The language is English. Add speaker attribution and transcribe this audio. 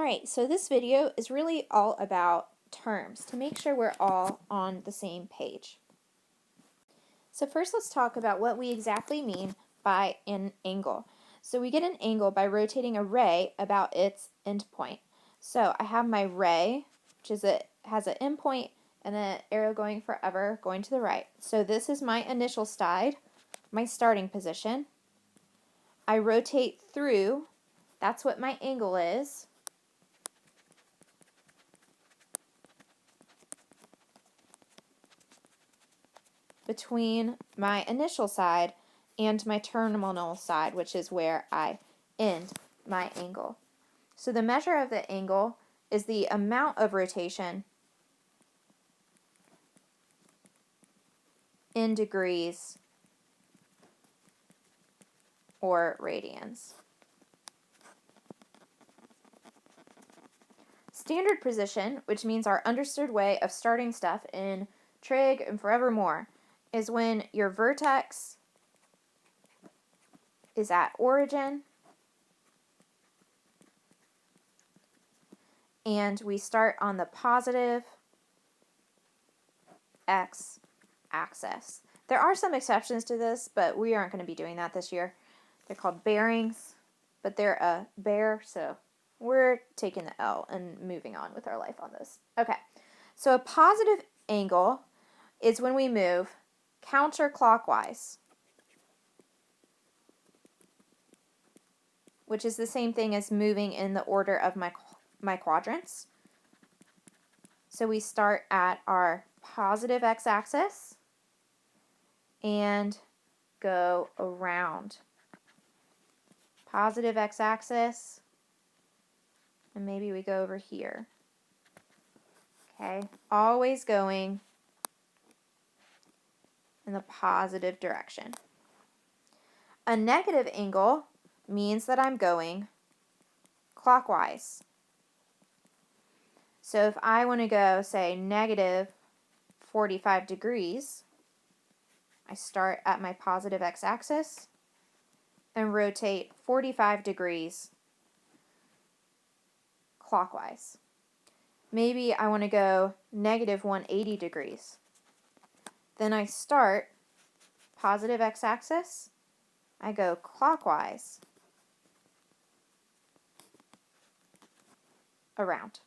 Speaker 1: Alright, so this video is really all about terms to make sure we're all on the same page. So first let's talk about what we exactly mean by an angle. So we get an angle by rotating a ray about its endpoint. So I have my ray, which has an endpoint and an arrow going forever, going to the right. So this is my initial side, my starting position. I rotate through, that's what my angle is. Between my initial side and my terminal side, which is where I end my angle. So the measure of the angle is the amount of rotation in degrees or radians. Standard position, which means our understood way of starting stuff in trig and forevermore, is when your vertex is at origin and we start on the positive x-axis. There are some exceptions to this, but we aren't going to be doing that this year. They're called bearings, but they're a bear, so we're taking the L and moving on with our life on this. Okay, so a positive angle is when we move counterclockwise, which is the same thing as moving in the order of my quadrants. So we start at our positive x-axis and go around. Positive x-axis, and maybe we go over here. Okay, always going in the positive direction. A negative angle means that I'm going clockwise. So if I want to go, say, negative 45 degrees, I start at my positive x-axis and rotate 45 degrees clockwise. Maybe I want to go negative 180 degrees. Then I start positive x-axis, I go clockwise around.